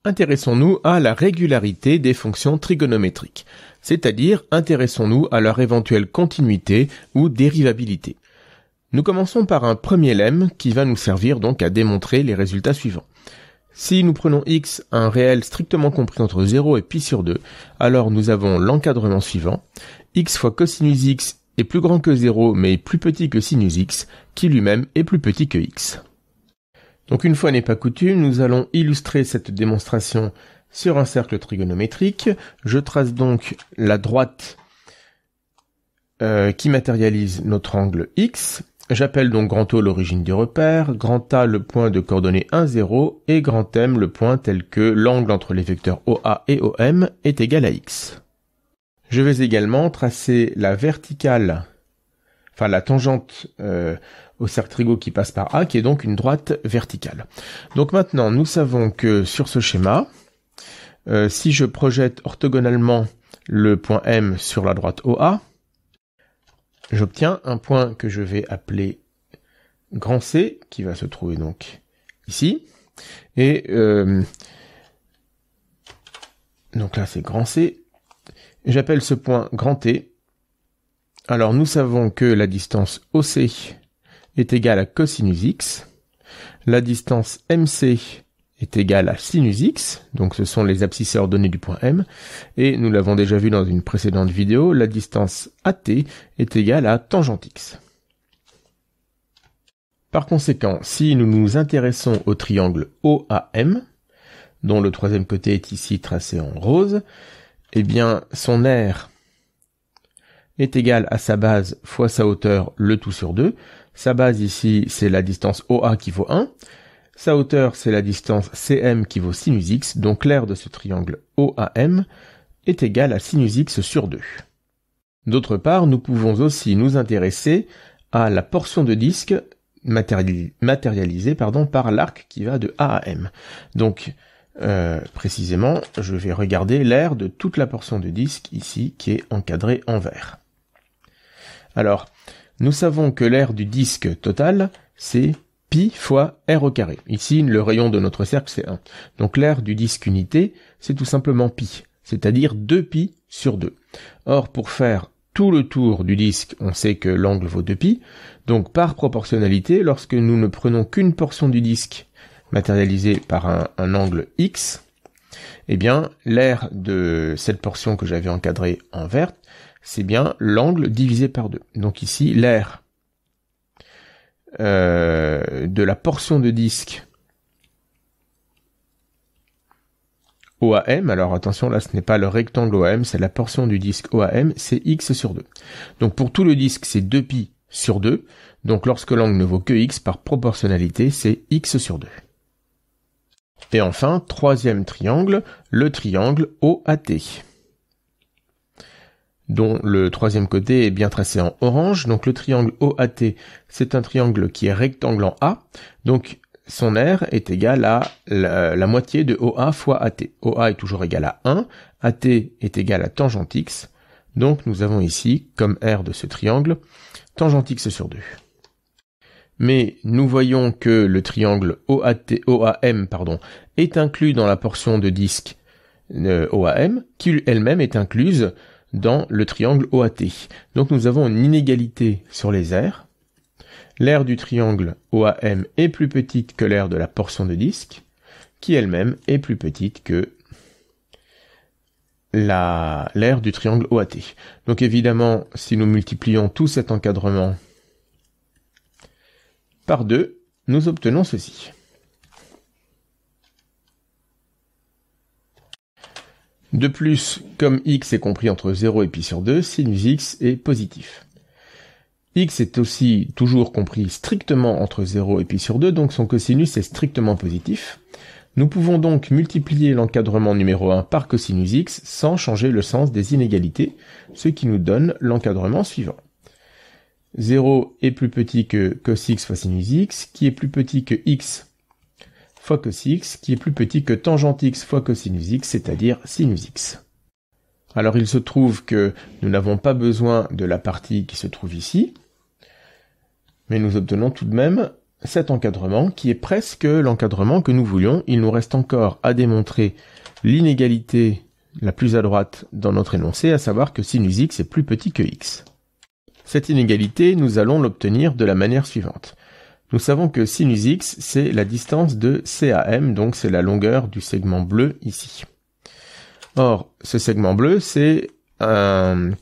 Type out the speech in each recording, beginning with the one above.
Intéressons-nous à la régularité des fonctions trigonométriques, c'est-à-dire intéressons-nous à leur éventuelle continuité ou dérivabilité. Nous commençons par un premier lemme qui va nous servir donc à démontrer les résultats suivants. Si nous prenons x un réel strictement compris entre 0 et pi sur 2, alors nous avons l'encadrement suivant. X fois cosinus x est plus grand que 0 mais plus petit que sinus x, qui lui-même est plus petit que x. Donc une fois n'est pas coutume, nous allons illustrer cette démonstration sur un cercle trigonométrique. Je trace donc la droite qui matérialise notre angle x. J'appelle donc grand O l'origine du repère, grand A le point de coordonnées 1, 0 et grand M le point tel que l'angle entre les vecteurs OA et OM est égal à x. Je vais également tracer la verticale, enfin la tangente au cercle trigo qui passe par A, qui est donc une droite verticale. Donc maintenant, nous savons que sur ce schéma, si je projette orthogonalement le point M sur la droite OA, j'obtiens un point que je vais appeler grand C, qui va se trouver donc ici. Et donc là, c'est grand C. J'appelle ce point grand T. Alors, nous savons que la distance OC est égale à cosinus x. La distance MC est égale à sinus x, donc ce sont les abscisses ordonnées du point M, et nous l'avons déjà vu dans une précédente vidéo, la distance AT est égale à tangente x. Par conséquent, si nous nous intéressons au triangle OAM, dont le troisième côté est ici tracé en rose, eh bien son aire est égal à sa base fois sa hauteur, le tout sur 2. Sa base ici, c'est la distance OA qui vaut 1. Sa hauteur, c'est la distance CM qui vaut sinus x, donc l'aire de ce triangle OAM est égal à sinus x sur 2. D'autre part, nous pouvons aussi nous intéresser à la portion de disque matérialisée par l'arc qui va de A à M. Donc, précisément, je vais regarder l'aire de toute la portion de disque ici qui est encadrée en vert. Alors, nous savons que l'aire du disque total, c'est pi fois r au carré. Ici, le rayon de notre cercle, c'est 1. Donc l'aire du disque unité, c'est tout simplement pi, c'est-à-dire 2pi sur 2. Or, pour faire tout le tour du disque, on sait que l'angle vaut 2pi. Donc, par proportionnalité, lorsque nous ne prenons qu'une portion du disque matérialisée par un angle x, eh bien, l'aire de cette portion que j'avais encadrée en vert, c'est bien l'angle divisé par 2. Donc ici, l'aire de la portion de disque OAM, alors attention, là ce n'est pas le rectangle OAM, c'est la portion du disque OAM, c'est x sur 2. Donc pour tout le disque, c'est 2pi sur 2, donc lorsque l'angle ne vaut que x, par proportionnalité, c'est x sur 2. Et enfin, troisième triangle, le triangle OAT, dont le troisième côté est bien tracé en orange. Donc le triangle OAT, c'est un triangle qui est rectangle en A, donc son aire est égale à la moitié de OA fois AT. OA est toujours égal à 1, AT est égal à tangente x, donc nous avons ici, comme aire de ce triangle, tangente x sur 2. Mais nous voyons que le triangle OAM est inclus dans la portion de disque OAM, qui elle-même est incluse dans le triangle OAT. Donc nous avons une inégalité sur les aires. L'aire du triangle OAM est plus petite que l'aire de la portion de disque, qui elle-même est plus petite que l'aire du triangle OAT. Donc évidemment, si nous multiplions tout cet encadrement par 2, nous obtenons ceci. De plus, comme x est compris entre 0 et pi sur 2, sinus x est positif. X est aussi toujours compris strictement entre 0 et pi sur 2, donc son cosinus est strictement positif. Nous pouvons donc multiplier l'encadrement numéro 1 par cosinus x sans changer le sens des inégalités, ce qui nous donne l'encadrement suivant. 0 est plus petit que cos x fois sinus x, qui est plus petit que x fois cos x, qui est plus petit que tangente x fois cosinus x, c'est-à-dire sinus x. Alors il se trouve que nous n'avons pas besoin de la partie qui se trouve ici, mais nous obtenons tout de même cet encadrement qui est presque l'encadrement que nous voulions. Il nous reste encore à démontrer l'inégalité la plus à droite dans notre énoncé, à savoir que sinus x est plus petit que x. Cette inégalité, nous allons l'obtenir de la manière suivante. Nous savons que sinus x, c'est la distance de CAM, donc c'est la longueur du segment bleu ici. Or, ce segment bleu, c'est un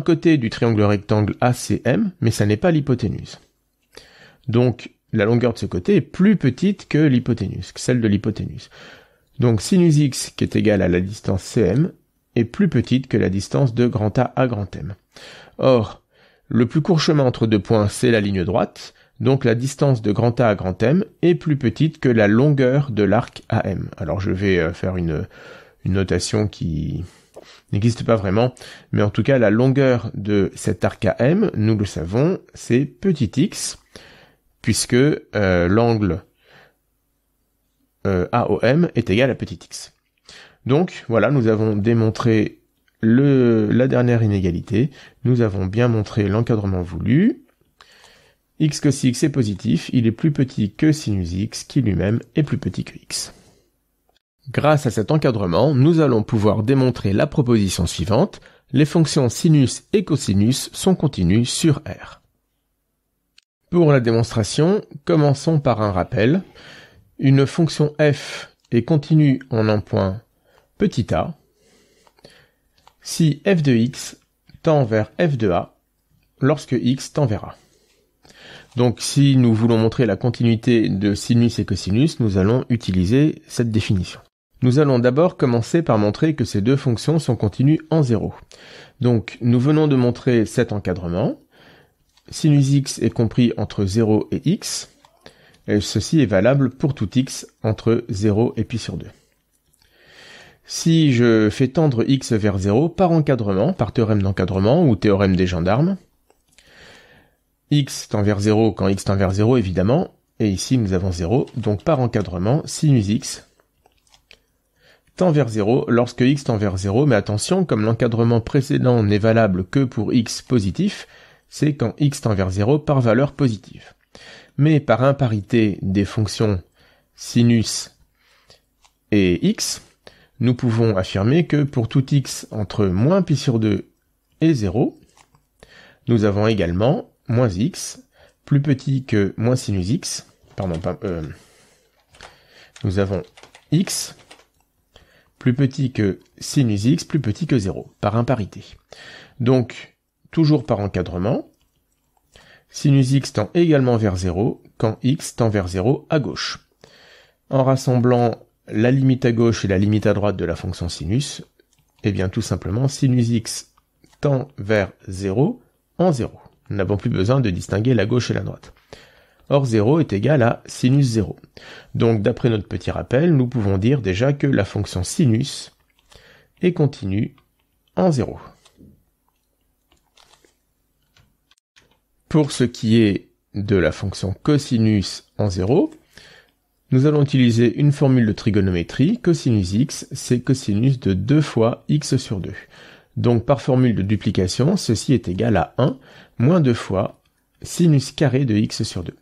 côté du triangle rectangle ACM, mais ça n'est pas l'hypoténuse. Donc, la longueur de ce côté est plus petite que l'hypoténuse, que celle de l'hypoténuse. Donc, sinus x, qui est égal à la distance CM, est plus petite que la distance de grand A à grand M. Or, le plus court chemin entre deux points, c'est la ligne droite, donc la distance de grand A à grand M est plus petite que la longueur de l'arc AM. Alors, je vais faire une notation qui n'existe pas vraiment, mais en tout cas, la longueur de cet arc AM, nous le savons, c'est petit x, puisque l'angle AOM est égal à petit x. Donc, voilà, nous avons démontré la dernière inégalité. Nous avons bien montré l'encadrement voulu. X cos x est positif, il est plus petit que sinus x, qui lui-même est plus petit que x. Grâce à cet encadrement, nous allons pouvoir démontrer la proposition suivante. Les fonctions sinus et cosinus sont continues sur R. Pour la démonstration, commençons par un rappel. Une fonction f est continue en un point petit a si f de x tend vers f de a lorsque x tend vers a. Donc si nous voulons montrer la continuité de sinus et cosinus, nous allons utiliser cette définition. Nous allons d'abord commencer par montrer que ces deux fonctions sont continues en 0. Donc nous venons de montrer cet encadrement. Sinus x est compris entre 0 et x, et ceci est valable pour tout x entre 0 et pi sur 2. Si je fais tendre x vers 0 par encadrement, par théorème d'encadrement ou théorème des gendarmes, x tend vers 0 quand x tend vers 0 évidemment, et ici nous avons 0, donc par encadrement, sinus x tend vers 0 lorsque x tend vers 0, mais attention, comme l'encadrement précédent n'est valable que pour x positif, c'est quand x tend vers 0 par valeur positive. Mais par imparité des fonctions sinus et x, nous pouvons affirmer que pour tout x entre moins pi sur 2 et 0, nous avons également moins x plus petit que moins sinus x, nous avons x plus petit que sinus x plus petit que 0, par imparité. Donc, toujours par encadrement, sinus x tend également vers 0 quand x tend vers 0 à gauche. En rassemblant la limite à gauche et la limite à droite de la fonction sinus, eh bien tout simplement sinus x tend vers 0 en 0. Nous n'avons plus besoin de distinguer la gauche et la droite. Or 0 est égal à sinus 0. Donc d'après notre petit rappel, nous pouvons dire déjà que la fonction sinus est continue en 0. Pour ce qui est de la fonction cosinus en 0, nous allons utiliser une formule de trigonométrie. Cosinus x, c'est cosinus de 2 fois x sur 2. Donc par formule de duplication, ceci est égal à 1 moins 2 fois sinus carré de x sur 2.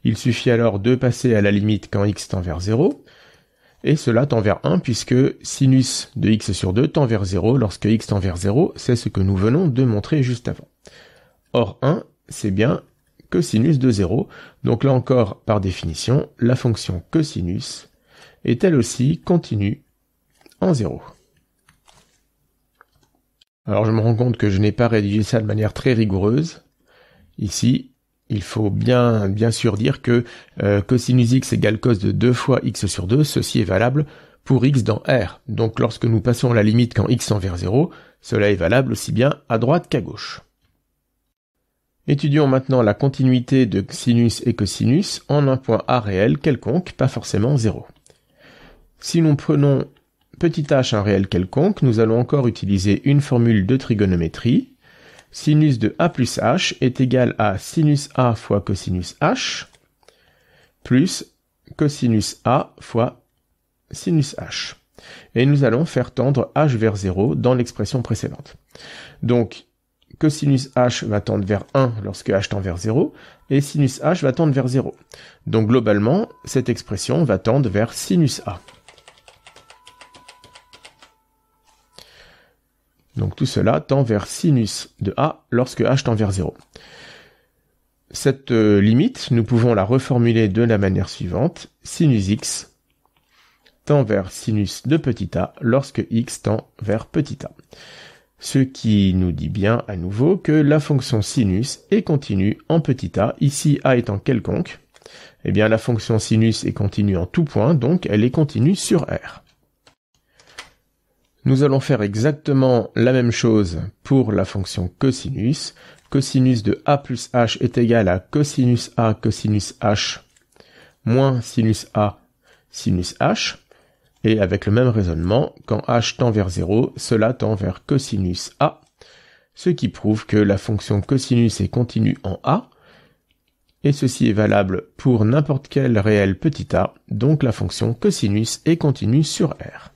Il suffit alors de passer à la limite quand x tend vers 0, et cela tend vers 1 puisque sinus de x sur 2 tend vers 0 lorsque x tend vers 0, c'est ce que nous venons de montrer juste avant. Or 1, c'est bien cosinus de 0, donc là encore, par définition, la fonction cosinus est elle aussi continue en 0. Alors je me rends compte que je n'ai pas rédigé ça de manière très rigoureuse. Ici, il faut bien sûr dire que cosinus x égale cos de 2 fois x sur 2, ceci est valable pour x dans R. Donc lorsque nous passons la limite quand x tend vers 0, cela est valable aussi bien à droite qu'à gauche. Étudions maintenant la continuité de sinus et cosinus en un point A réel quelconque, pas forcément 0. Si nous prenons petit h un réel quelconque, nous allons encore utiliser une formule de trigonométrie. Sinus de a plus h est égal à sinus a fois cosinus h plus cosinus a fois sinus h. Et nous allons faire tendre h vers 0 dans l'expression précédente. Donc, cosinus h va tendre vers 1 lorsque h tend vers 0, et sinus h va tendre vers 0. Donc globalement, cette expression va tendre vers sinus a. Donc tout cela tend vers sinus de a lorsque h tend vers 0. Cette limite, nous pouvons la reformuler de la manière suivante. Sinus x tend vers sinus de petit a lorsque x tend vers petit a. Ce qui nous dit bien à nouveau que la fonction sinus est continue en petit a, ici a étant quelconque. Eh bien la fonction sinus est continue en tout point, donc elle est continue sur R. Nous allons faire exactement la même chose pour la fonction cosinus. Cosinus de a plus h est égal à cosinus h moins sinus a sinus h. Et avec le même raisonnement, quand h tend vers 0, cela tend vers cosinus a, ce qui prouve que la fonction cosinus est continue en a, et ceci est valable pour n'importe quel réel petit a, donc la fonction cosinus est continue sur R.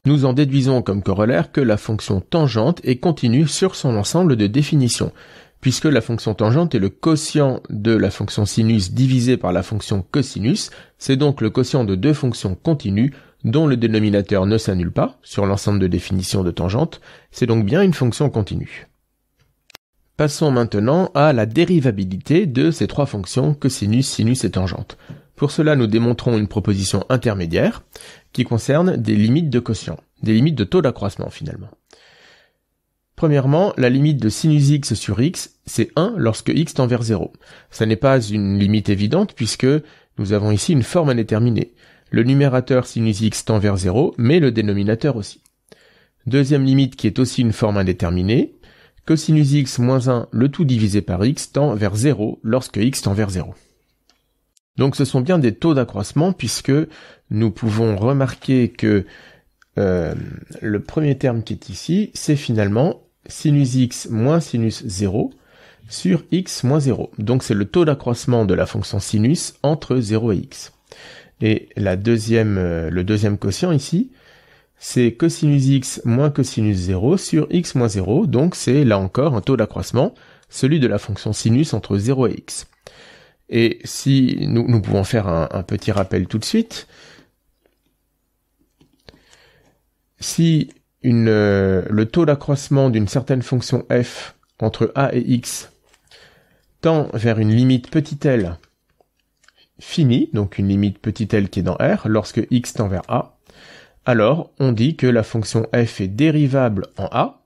Nous en déduisons comme corollaire que la fonction tangente est continue sur son ensemble de définitions, puisque la fonction tangente est le quotient de la fonction sinus divisé par la fonction cosinus, c'est donc le quotient de deux fonctions continues dont le dénominateur ne s'annule pas sur l'ensemble de définitions de tangente, c'est donc bien une fonction continue. Passons maintenant à la dérivabilité de ces trois fonctions cosinus, sinus et tangente. Pour cela, nous démontrons une proposition intermédiaire qui concerne des limites de quotient, des limites de taux d'accroissement finalement. Premièrement, la limite de sinus x sur x, c'est 1 lorsque x tend vers 0. Ça n'est pas une limite évidente puisque nous avons ici une forme indéterminée. Le numérateur sinus x tend vers 0, mais le dénominateur aussi. Deuxième limite qui est aussi une forme indéterminée, cosinus x moins 1, le tout divisé par x, tend vers 0 lorsque x tend vers 0. Donc ce sont bien des taux d'accroissement puisque nous pouvons remarquer que le premier terme qui est ici, c'est finalement sinus x moins sinus 0 sur x moins 0. Donc c'est le taux d'accroissement de la fonction sinus entre 0 et x. Et le deuxième quotient ici, c'est cosinus x moins cosinus 0 sur x moins 0. Donc c'est là encore un taux d'accroissement, celui de la fonction sinus entre 0 et x. Et si nous pouvons faire un petit rappel tout de suite, si le taux d'accroissement d'une certaine fonction f entre a et x tend vers une limite petit l finie, donc une limite petit l qui est dans R, lorsque x tend vers a, alors on dit que la fonction f est dérivable en a,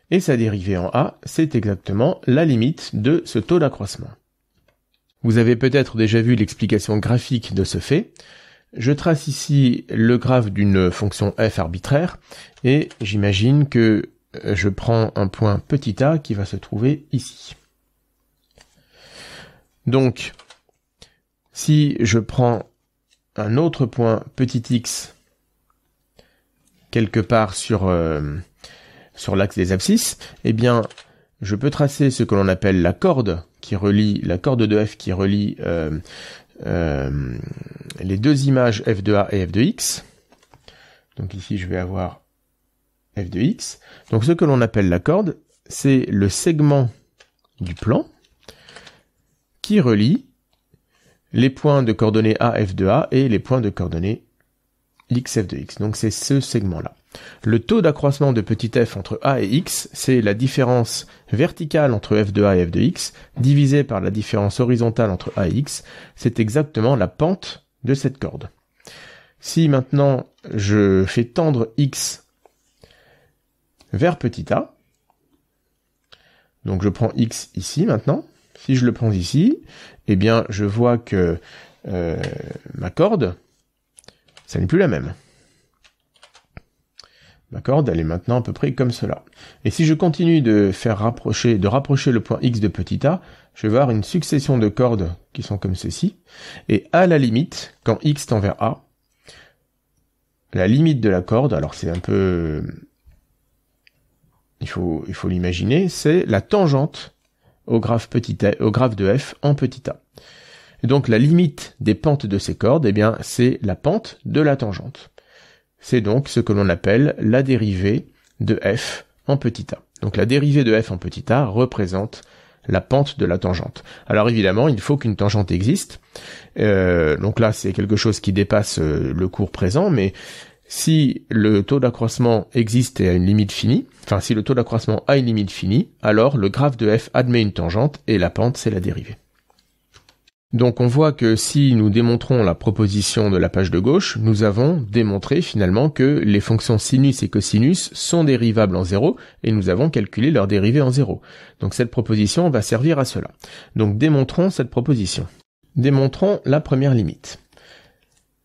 et sa dérivée en a, c'est exactement la limite de ce taux d'accroissement. Vous avez peut-être déjà vu l'explication graphique de ce fait. Je trace ici le graphe d'une fonction f arbitraire, et j'imagine que je prends un point petit a qui va se trouver ici. Donc, si je prends un autre point petit x quelque part sur l'axe des abscisses, eh bien, je peux tracer ce que l'on appelle la corde de f qui relie les deux images f de a et f de x. Donc ici, je vais avoir f de x. Donc ce que l'on appelle la corde, c'est le segment du plan qui relie les points de coordonnées a, f de a et les points de coordonnées x, f de x. Donc c'est ce segment-là. Le taux d'accroissement de petit f entre a et x, c'est la différence verticale entre f de a et f de x, divisée par la différence horizontale entre a et x. C'est exactement la pente de cette corde. Si maintenant je fais tendre x vers petit a, donc je prends x ici maintenant, si je le prends ici, eh bien je vois que ma corde, ça n'est plus la même. Ma corde, elle est maintenant à peu près comme cela. Et si je continue de rapprocher le point x de petit a, je vais avoir une succession de cordes qui sont comme ceci. Et à la limite, quand x tend vers a, la limite de la corde, alors c'est un peu... Il faut l'imaginer, c'est la tangente au graphe de f en petit a. Et donc la limite des pentes de ces cordes, eh bien, c'est la pente de la tangente. c'est donc ce que l'on appelle la dérivée de f en petit a. Donc la dérivée de f en petit a représente la pente de la tangente. Alors évidemment, il faut qu'une tangente existe. Donc là, c'est quelque chose qui dépasse le cours présent, mais si le taux d'accroissement existe et a une limite finie, enfin si le taux d'accroissement a une limite finie, alors le graphe de f admet une tangente et la pente, c'est la dérivée. Donc on voit que si nous démontrons la proposition de la page de gauche, nous avons démontré finalement que les fonctions sinus et cosinus sont dérivables en 0 et nous avons calculé leur dérivée en 0. Donc cette proposition va servir à cela. Donc démontrons cette proposition. Démontrons la première limite.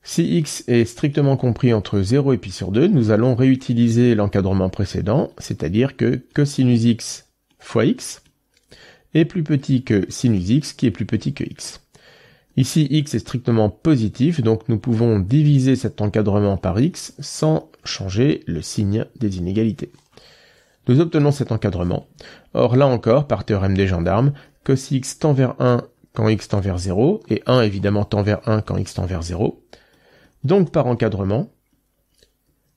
Si x est strictement compris entre 0 et pi sur 2, nous allons réutiliser l'encadrement précédent, c'est-à-dire que cosinus x fois x est plus petit que sinus x qui est plus petit que x. Ici, x est strictement positif, donc nous pouvons diviser cet encadrement par x sans changer le signe des inégalités. Nous obtenons cet encadrement. Or, là encore, par théorème des gendarmes, cos x tend vers 1 quand x tend vers 0, et 1 évidemment tend vers 1 quand x tend vers 0. Donc, par encadrement,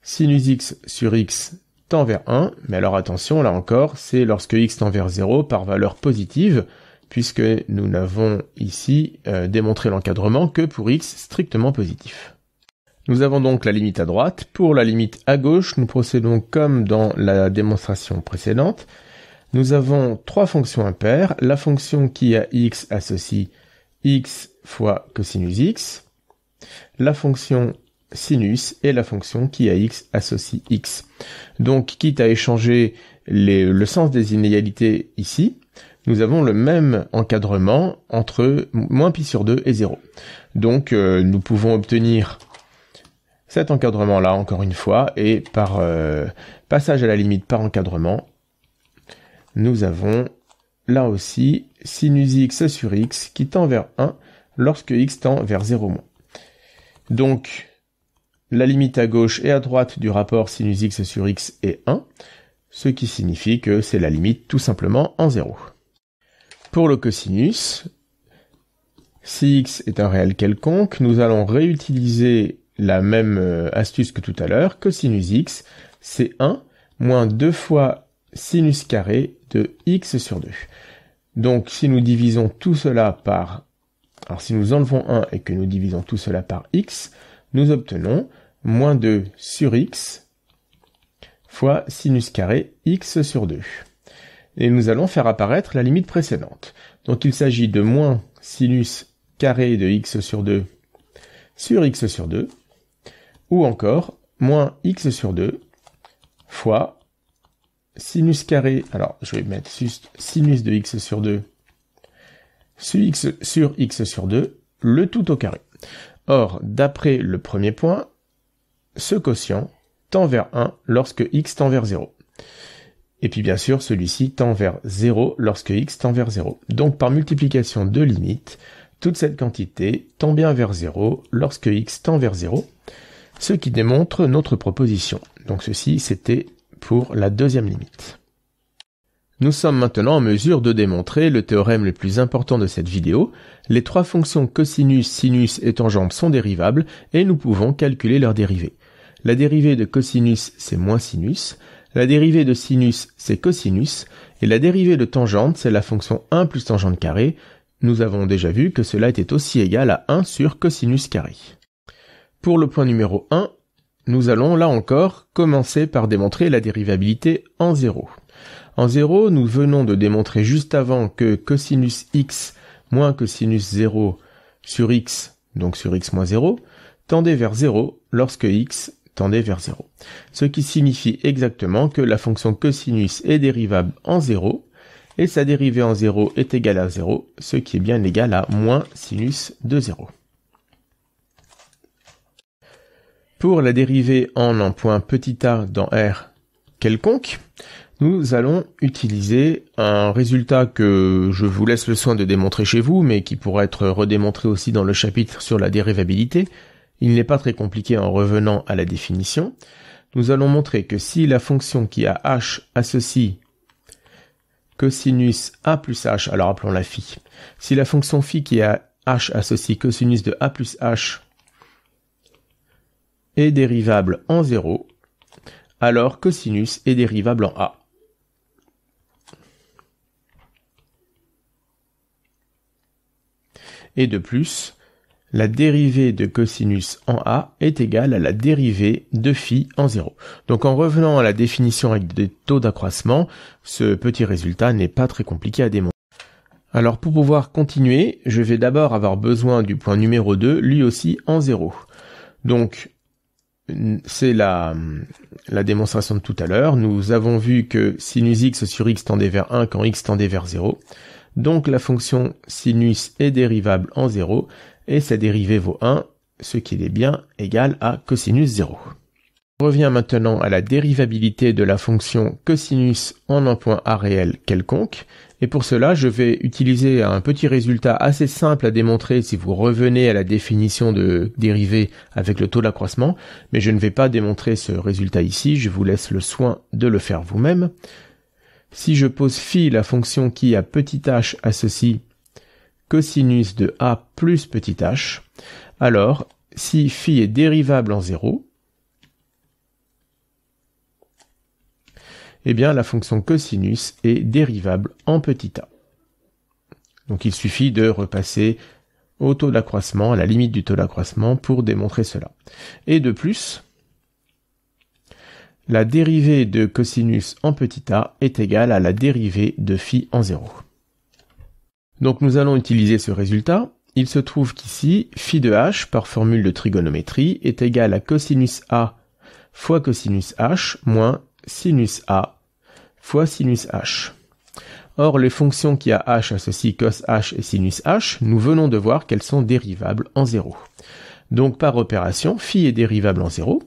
sinus x sur x tend vers 1, mais alors attention, là encore, c'est lorsque x tend vers 0 par valeur positive, puisque nous n'avons ici démontré l'encadrement que pour x strictement positif. Nous avons donc la limite à droite. Pour la limite à gauche, nous procédons comme dans la démonstration précédente. Nous avons trois fonctions impaires. La fonction qui à x associe x fois cosinus x, la fonction sinus et la fonction qui à x associe x. Donc, quitte à échanger le sens des inégalités ici, nous avons le même encadrement entre moins pi sur 2 et 0. Donc, nous pouvons obtenir cet encadrement-là, encore une fois, et par passage à la limite par encadrement, nous avons là aussi sinus x sur x qui tend vers 1 lorsque x tend vers 0-. Donc, la limite à gauche et à droite du rapport sinus x sur x est 1, ce qui signifie que c'est la limite tout simplement en 0. Pour le cosinus, si x est un réel quelconque, nous allons réutiliser la même astuce que tout à l'heure. Cosinus x, c'est 1 moins 2 fois sinus carré de x sur 2. Donc, si nous divisons tout cela par... Alors, si nous enlevons 1 et que nous divisons tout cela par x, nous obtenons moins 2 sur x fois sinus carré x sur 2. Et nous allons faire apparaître la limite précédente. Donc il s'agit de moins sinus carré de x sur 2 sur x sur 2, ou encore moins x sur 2 fois sinus carré, alors je vais mettre juste sinus de x sur 2 sur x sur 2, le tout au carré. Or, d'après le premier point, ce quotient tend vers 1 lorsque x tend vers 0. Et puis bien sûr, celui-ci tend vers 0 lorsque x tend vers 0. Donc par multiplication de limites, toute cette quantité tend bien vers 0 lorsque x tend vers 0, ce qui démontre notre proposition. Donc ceci, c'était pour la deuxième limite. Nous sommes maintenant en mesure de démontrer le théorème le plus important de cette vidéo. Les trois fonctions cosinus, sinus et tangente sont dérivables et nous pouvons calculer leur dérivée. La dérivée de cosinus, c'est moins sinus. La dérivée de sinus, c'est cosinus, et la dérivée de tangente, c'est la fonction 1 plus tangente carrée. Nous avons déjà vu que cela était aussi égal à 1 sur cosinus carré. Pour le point numéro 1, nous allons là encore commencer par démontrer la dérivabilité en 0. En 0, nous venons de démontrer juste avant que cosinus x moins cosinus 0 sur x, donc sur x moins 0, tendait vers 0 lorsque x tendait vers 0. Ce qui signifie exactement que la fonction cosinus est dérivable en 0, et sa dérivée en 0 est égale à 0, ce qui est bien égal à moins sinus de 0. Pour la dérivée en un point petit a dans R quelconque, nous allons utiliser un résultat que je vous laisse le soin de démontrer chez vous, mais qui pourra être redémontré aussi dans le chapitre sur la dérivabilité. Il n'est pas très compliqué en revenant à la définition. Nous allons montrer que si la fonction qui a h associe cosinus a plus h, alors appelons-la phi, si la fonction phi qui a h associe cosinus de a plus h est dérivable en 0, alors cosinus est dérivable en a. Et de plus, la dérivée de cosinus en a est égale à la dérivée de phi en 0. Donc en revenant à la définition avec des taux d'accroissement, ce petit résultat n'est pas très compliqué à démontrer. Alors pour pouvoir continuer, je vais d'abord avoir besoin du point numéro 2, lui aussi en 0. Donc c'est la démonstration de tout à l'heure. Nous avons vu que sinus x sur x tendait vers 1 quand x tendait vers 0. Donc la fonction sinus est dérivable en 0 et sa dérivée vaut 1, ce qui est bien égal à cosinus 0. On revient maintenant à la dérivabilité de la fonction cosinus en un point A réel quelconque. Et pour cela, je vais utiliser un petit résultat assez simple à démontrer si vous revenez à la définition de dérivée avec le taux d'accroissement. Mais je ne vais pas démontrer ce résultat ici, je vous laisse le soin de le faire vous-même. Si je pose phi, la fonction qui à petit h associe cosinus de a plus petit h, alors si phi est dérivable en 0, eh bien la fonction cosinus est dérivable en petit a. Donc il suffit de repasser au taux d'accroissement, à la limite du taux d'accroissement pour démontrer cela. Et de plus, la dérivée de cosinus en petit a est égale à la dérivée de phi en 0. Donc nous allons utiliser ce résultat. Il se trouve qu'ici, phi de h, par formule de trigonométrie, est égal à cosinus a fois cosinus h moins sinus a fois sinus h. Or, les fonctions qui à h associent cos h et sinus h, nous venons de voir qu'elles sont dérivables en 0. Donc par opération, phi est dérivable en 0.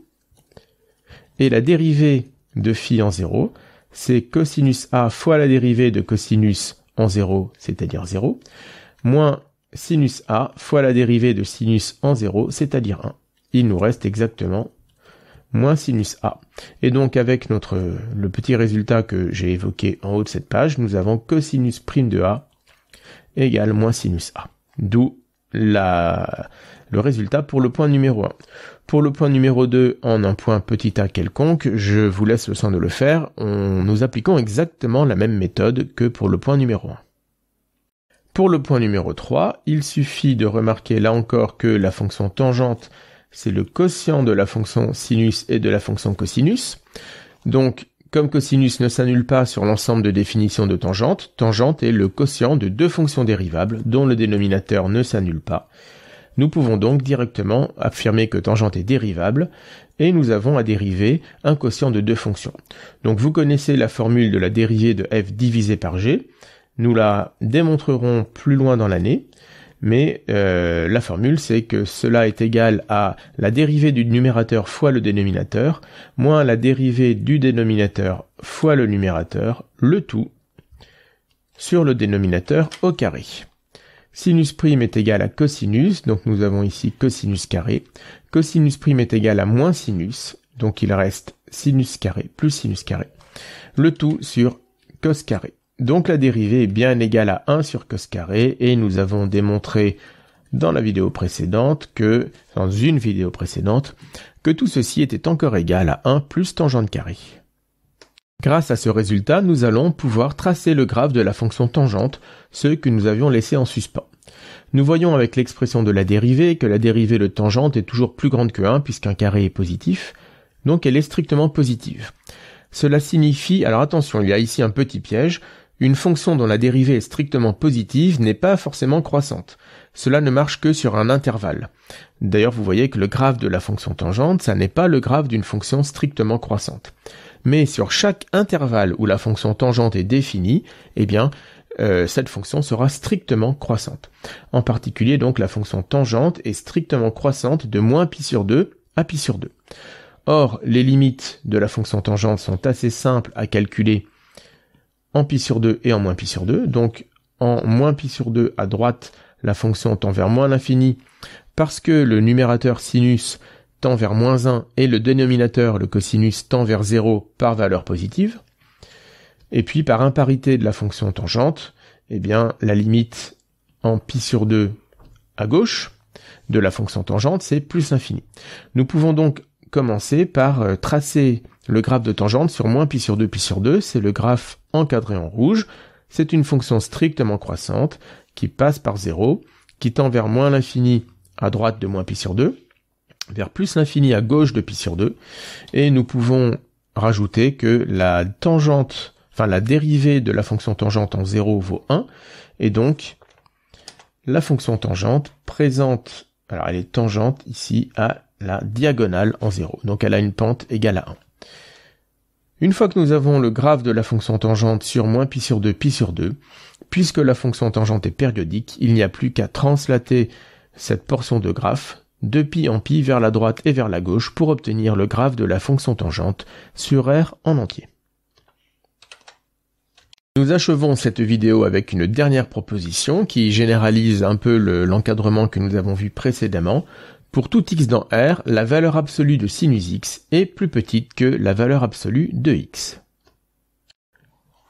Et la dérivée de phi en 0, c'est cosinus a fois la dérivée de cosinus en 0, c'est-à-dire 0, moins sinus a fois la dérivée de sinus en 0, c'est-à-dire 1. Il nous reste exactement moins sinus a. Et donc avec le petit résultat que j'ai évoqué en haut de cette page, nous avons cosinus prime de a égale moins sinus a. D'où le résultat pour le point numéro 1. Pour le point numéro 2, en un point petit a quelconque, je vous laisse le soin de le faire. Nous appliquons exactement la même méthode que pour le point numéro 1. Pour le point numéro 3, il suffit de remarquer là encore que la fonction tangente, c'est le quotient de la fonction sinus et de la fonction cosinus. Donc, comme cosinus ne s'annule pas sur l'ensemble de définitions de tangente, tangente est le quotient de deux fonctions dérivables dont le dénominateur ne s'annule pas. Nous pouvons donc directement affirmer que tangente est dérivable et nous avons à dériver un quotient de deux fonctions. Donc vous connaissez la formule de la dérivée de f divisé par g. Nous la démontrerons plus loin dans l'année, mais la formule c'est que cela est égal à la dérivée du numérateur fois le dénominateur, moins la dérivée du dénominateur fois le numérateur, le tout sur le dénominateur au carré. Sinus prime est égal à cosinus, donc nous avons ici cosinus carré. Cosinus prime est égal à moins sinus, donc il reste sinus carré plus sinus carré. Le tout sur cos carré. Donc la dérivée est bien égale à 1 sur cos carré, et nous avons démontré dans une vidéo précédente que tout ceci était encore égal à 1 plus tangente carré. Grâce à ce résultat, nous allons pouvoir tracer le graphe de la fonction tangente, ce que nous avions laissé en suspens. Nous voyons avec l'expression de la dérivée que la dérivée de tangente est toujours plus grande que 1 puisqu'un carré est positif, donc elle est strictement positive. Cela signifie, alors attention, il y a ici un petit piège, une fonction dont la dérivée est strictement positive n'est pas forcément croissante. Cela ne marche que sur un intervalle. D'ailleurs, vous voyez que le graphe de la fonction tangente, ça n'est pas le graphe d'une fonction strictement croissante. Mais sur chaque intervalle où la fonction tangente est définie, eh bien, cette fonction sera strictement croissante. En particulier, donc, la fonction tangente est strictement croissante de moins pi sur 2 à pi sur 2. Or, les limites de la fonction tangente sont assez simples à calculer en pi sur 2 et en moins pi sur 2. Donc, en moins pi sur 2 à droite, la fonction tend vers moins l'infini parce que le numérateur sinus tend vers moins 1 et le dénominateur, le cosinus, tend vers 0 par valeur positive. Et puis, par imparité de la fonction tangente, eh bien, la limite en pi sur 2 à gauche de la fonction tangente, c'est plus l'infini. Nous pouvons donc commencer par tracer le graphe de tangente sur moins pi sur 2 pi sur 2. C'est le graphe encadré en rouge. C'est une fonction strictement croissante qui passe par 0, qui tend vers moins l'infini à droite de moins pi sur 2, vers plus l'infini à gauche de pi sur 2. Et nous pouvons rajouter que la tangente, enfin la dérivée de la fonction tangente en 0 vaut 1. Et donc, la fonction tangente présente, alors elle est tangente ici à la diagonale en 0. Donc elle a une pente égale à 1. Une fois que nous avons le graphe de la fonction tangente sur moins pi sur 2, puisque la fonction tangente est périodique, il n'y a plus qu'à translater cette portion de graphe de pi en pi vers la droite et vers la gauche pour obtenir le graphe de la fonction tangente sur R en entier. Nous achevons cette vidéo avec une dernière proposition qui généralise un peu l'encadrement que nous avons vu précédemment. Pour tout x dans R, la valeur absolue de sinus x est plus petite que la valeur absolue de x.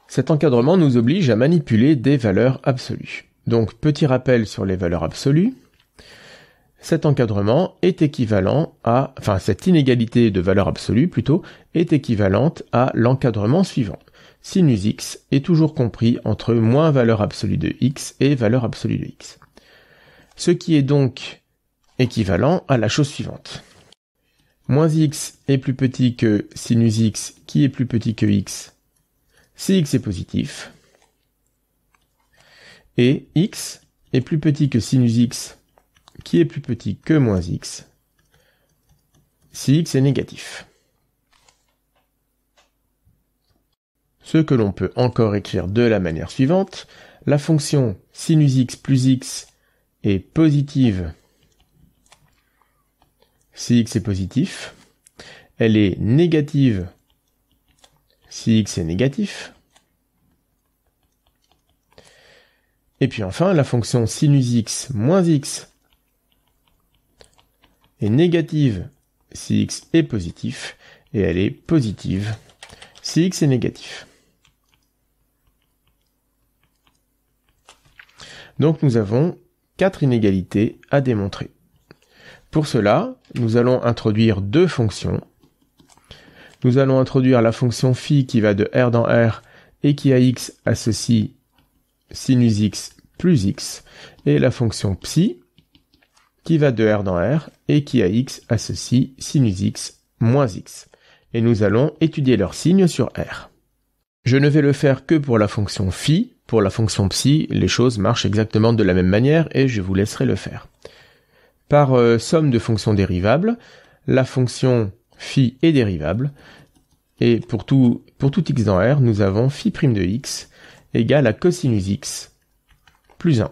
Cet encadrement nous oblige à manipuler des valeurs absolues. Donc, petit rappel sur les valeurs absolues. Cet encadrement est équivalent à, enfin, cette inégalité de valeurs absolues, plutôt, est équivalente à l'encadrement suivant. Sinus x est toujours compris entre moins valeur absolue de x et valeur absolue de x. Ce qui est donc équivalent à la chose suivante. Moins x est plus petit que sinus x qui est plus petit que x si x est positif. Et x est plus petit que sinus x qui est plus petit que moins x si x est négatif. Ce que l'on peut encore écrire de la manière suivante, la fonction sinus x plus x est positive si x est positif, elle est négative si x est négatif, et puis enfin la fonction sinus x moins x est négative si x est positif, et elle est positive si x est négatif. Donc nous avons 4 inégalités à démontrer. Pour cela, nous allons introduire deux fonctions. Nous allons introduire la fonction phi qui va de R dans R et qui à x associe sinus x plus x, et la fonction psi qui va de R dans R et qui à x associe sinus x moins x. Et nous allons étudier leurs signes sur R. Je ne vais le faire que pour la fonction phi. Pour la fonction psi, les choses marchent exactement de la même manière et je vous laisserai le faire. Par somme de fonctions dérivables, la fonction phi est dérivable, et pour tout x dans R, nous avons phi' de x égale à cosinus x plus 1.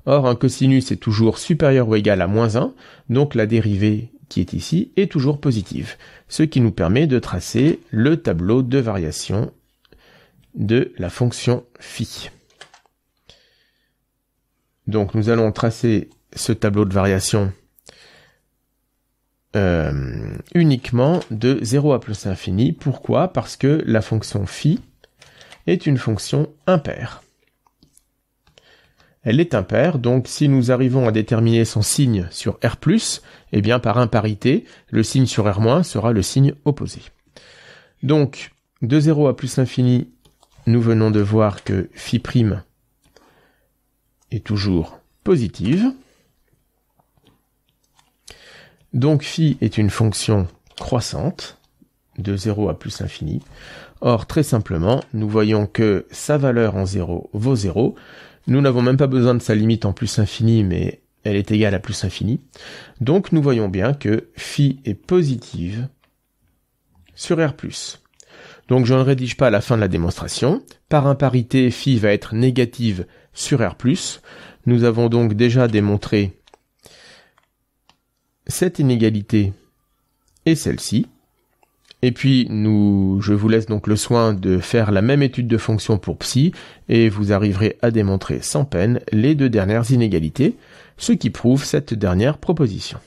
Or, un cosinus est toujours supérieur ou égal à moins 1, donc la dérivée qui est ici est toujours positive, ce qui nous permet de tracer le tableau de variation de la fonction phi. Donc nous allons tracer ce tableau de variation uniquement de 0 à plus infini. Pourquoi? Parce que la fonction phi est une fonction impaire. Elle est impaire, donc si nous arrivons à déterminer son signe sur R+, eh bien par imparité, le signe sur R- sera le signe opposé. Donc, de 0 à plus l'infini, nous venons de voir que phi' est toujours positive. Donc phi est une fonction croissante, de 0 à plus l'infini. Or, très simplement, nous voyons que sa valeur en 0 vaut 0. Nous n'avons même pas besoin de sa limite en plus infini, mais elle est égale à plus infini. Donc nous voyons bien que phi est positive sur R+. Donc je ne rédige pas à la fin de la démonstration. Par imparité, phi va être négative sur R+. Nous avons donc déjà démontré cette inégalité et celle-ci. Et puis, je vous laisse donc le soin de faire la même étude de fonction pour psi, et vous arriverez à démontrer sans peine les deux dernières inégalités, ce qui prouve cette dernière proposition.